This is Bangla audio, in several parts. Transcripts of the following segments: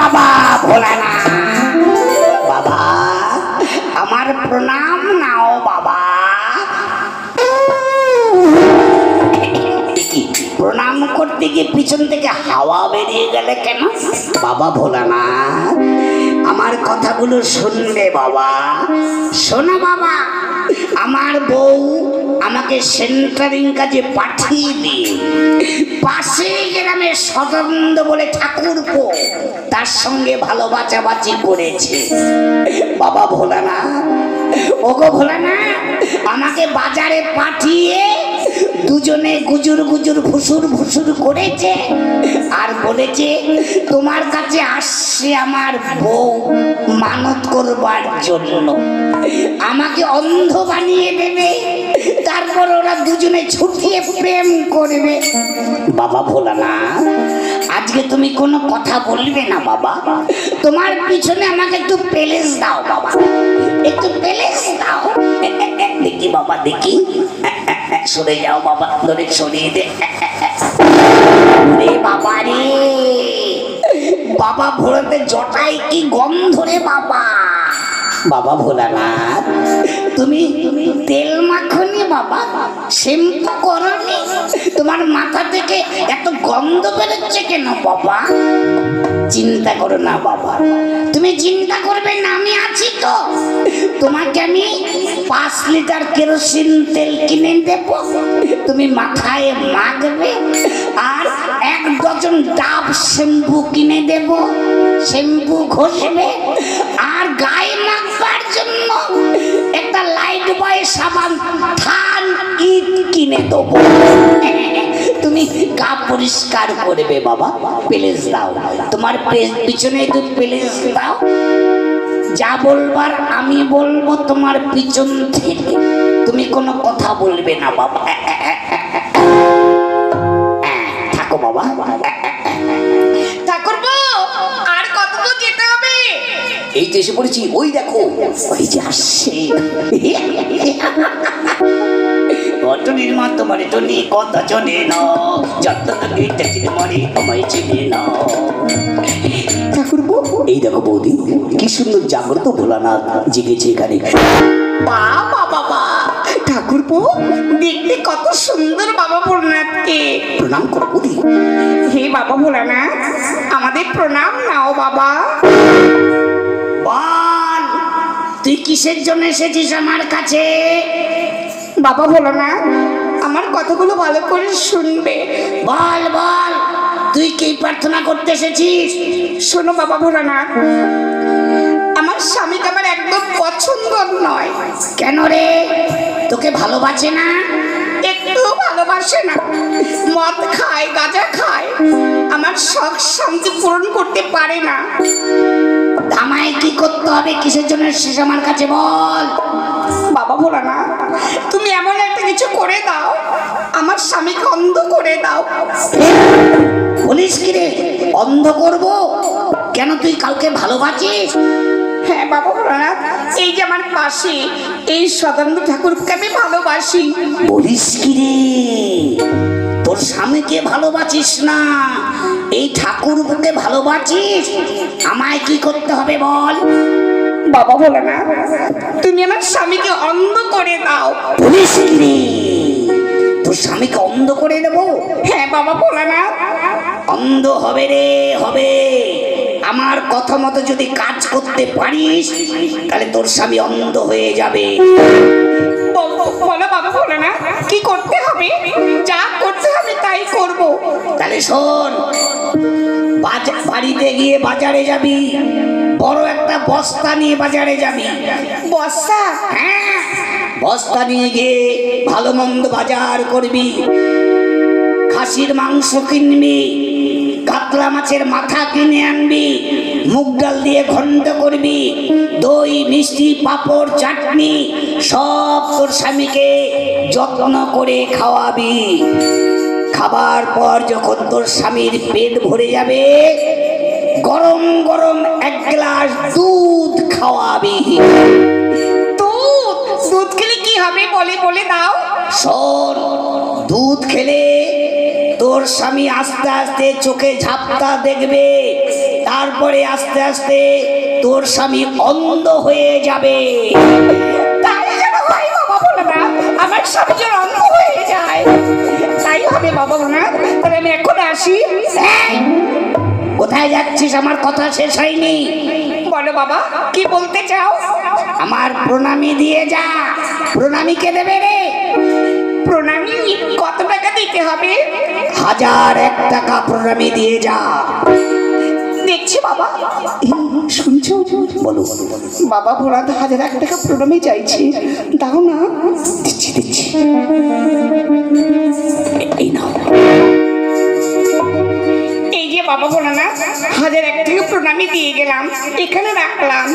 বাবা ভোলানাথ। বাবা আমার প্রণাম নাও বাবা। প্রণাম করতে গিয়ে পিছন থেকে হাওয়া বেরিয়ে গেলে কেন? বাবা ভোলানাথ আমার কথাগুলো শুনবে বাবা। শোনো বাবা, আমার বউ আমাকে সেন্টারিং কাজে পাঠিয়ে দিয়ে পাশে গ্রামে সদন্দ বলে ঠাকুরপো তার সঙ্গে ভালো বাঁচাবাচি করেছে। বাবা ভোলানাথ, ওগো ভোলানাথ, আমাকে বাজারে পাঠিয়ে দুজনে গুজুর গুজুর ভুসুর ভুসুর করেছে আর বলেছে তোমার কাছে আসছে আমার বউ মানত করবার জন্য, আমাকে অন্ধ বানিয়ে দেবে, তারপর ওরা দুজনে ছুটিয়ে প্রেম করবে। বাবা ভোলানাথ আজকে তুমি কোনো কথা বলবে না বাবা, তোমার পিছনে আমাকে একটু পেলেস দাও বাবা, একটু পেলেস দাও। দেখি বাবা দেখি, সরে যাও বাবা, ধরে সরিয়ে দে। বাবা রে বাবা, ভোলাতে জটাই কি গন্ধ রে বাবা। বাবা ভোলানাথ তুমি তেল মাখনি বাবা, শ্যাম্পু করনি, তোমার মাথা থেকে এত গন্ধ বেরোচ্ছে কেন বাবা? চিন্তা করো না বাবা, তুমি চিন্তা করবে না, আমি আছি তো। তোমাকে আমি 5 লিটার কেরোসিন তেল কিনে দেব, তুমি মাথায় মাখবে, আর 1 ডজন ডাব শ্যাম্পু কিনে দেব, শ্যাম্পু ঘষবে, আর গায়ে মাখবার জন্য একটা লাইট বয় সাবান থান ইট কিনে দেবো, তুমি গা পরিষ্কার করবে বাবা। প্লেস দাও, তোমার পিছনে একটু প্লেস দাও, যা বলবার আমি বলবো তোমার পিছন থেকে, তুমি কোনো কথা বলবে না বাবা। থাকো বাবা। ঠাকুরপো আর কতদূর যেতে হবে? এই যে এসে পড়েছি, ওই দেখো ওই যে আসছে। টনির মা তোমার টনি কত জনে না, যত মরে তোমায় চিনে না। ঠাকুরপো এই দেখো বৌদি কি সুন্দর জাগ্রত ভোলানাথ জেগেছে এখানে। বাবা বাবা, ঠাকুরপো দেখতে কত সুন্দর বাবা ভোলানাথকে। প্রণাম করো বৌদি। হে বাবা ভোলানাথ আমাদের প্রণাম নাও বাবা। বল তুই কিসের জন্য এসেছিস আমার কাছে? বাবা ভোলানাথ আমার কথাগুলো ভালো করে শুনবে। বল বল তুই কি প্রার্থনা করতে এসেছিস? শোনো বাবা ভোলানাথ, আমার স্বামীকে আমার একদম পছন্দ নয়। কেন রে, তোকে ভালোবাসে না? একটু ভালোবাসে না, মদ খায়, গাঁজা খায়, আমার শখ শান্তি পূরণ করতে পারে না। আমায় কি করতে হবে, কিসের জন্য এসেছিস আমার কাছে বল? বাবা ভোলানাথ তুমি এমন একটা কিছু করে দাও, আমার স্বামীকে অন্ধ করে দাও। বলিস কি রে, অন্ধ করব? কেন তুই কাউকে ভালোবাসিস? হ্যাঁ বাবা ভোলানাথ, এই যে আমার পাশে এই সদানন্দ ঠাকুরকে আমি ভালোবাসি। বলিস কি রে, তোর স্বামীকে ভালোবাসিস না, এই ঠাকুরকে ভালোবাসিস? আমায় কি করতে হবে বল? বাবা ভোলানাথ তুমি আমার স্বামীকে অন্ধ করে দাও। বলিস কি রে, তোর স্বামীকে অন্ধ করে দেবো? হ্যাঁ বাবা ভোলানাথ। অন্ধ হবে রে, হবে। আমার কথা মতো যদি কাজ করতে পারিস তাহলে তোর স্বামী অন্ধ হয়ে যাবে। বলো বাবা ভোলানাথ কি করতে হবে? যা করতে হবে তাই করব। তাহলে শোন, বাড়িতে গিয়ে বাজারে যাবি, বড় একটা বস্তা নিয়ে বাজারে যাবি। বস্তা? হ্যাঁ, বস্তা নিয়ে গিয়ে ভালো মন্দ বাজার করবি, খাসির মাংস কিনবি, কাতলা মাছের মাথা কিনে আনবি, মুগ ডাল দিয়ে ঘন্ট করবি, দই মিষ্টি পাঁপড় চাটনি সব তোর স্বামীকে যত্ন করে খাওয়াবি। খাবার পর যখন তোর স্বামীর পেট ভরে যাবে, গরম গরম 1 গ্লাস দুধ খাওয়াবি। দুধ খেলে কি হবে বলে বলে দাও। শোন, দুধ খেলে তোর স্বামী আস্তে আস্তে চোখে ঝাপটা দেখবে, তারপরে আস্তে আস্তে তোর স্বামী অন্ধ হয়ে যাবে। তাই যেন হয় বাবা ভোলানাথ, আমার স্বামী যেন অন্ধ হয়ে যায়। তাই হবে বাবা ভোলানাথ, তবে আমি এখন আসি। এই, কোথায় যাচ্ছিস? আমার কথা শেষ হয়নি। বলো বাবা, কি বলতে চাও? আমার প্রণামী দিয়ে যা। প্রণামী কে দেবে রে? প্রণামী কত টাকা দিতে হবে? 1001 টাকা প্রণামী দিয়ে যা। দেখছি বাবা। শুনছো? বলো। বাবা ভোলানাথ 1001 টাকা প্রণামী চাইছি, দাও না। দিচ্ছি দিচ্ছি, এই নাও। এই যে বাবা ভোলানাথ, 1001 টাকা প্রণামী দিয়ে গেলাম, এখানে রাখলাম,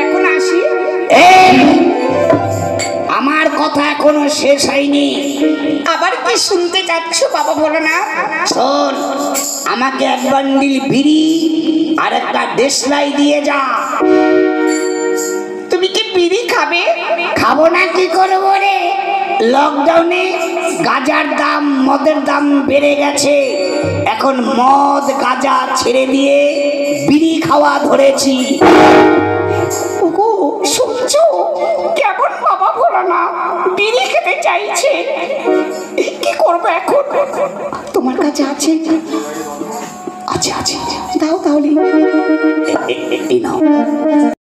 এখন আসি। এই, আমার কথা এখনো শেষ হয়নি। আবার কি শুনতে চাচ্ছ বাবা ভোলানাথ? শোন, আমাকে 1 বান্ডিল বিড়ি আর একটা দেশলাই দিয়ে যা। তুমি কি বিড়ি খাবে? খাবো না কি করবো রে? লকডাউনে গাঁজার দাম, মদের দাম বেড়ে গেছে। এখন মদ গাঁজা ছেড়ে দিয়ে বিড়ি খাওয়া ধরেছি। ওগো, শুনছো কেমন বাবা ভোলানাথ বিড়ি খেতে চাইছে? কি করবো এখন? তোমার কাছে আছে? আচ্ছা আচ্ছা, দাও তাহলে। এই নাও।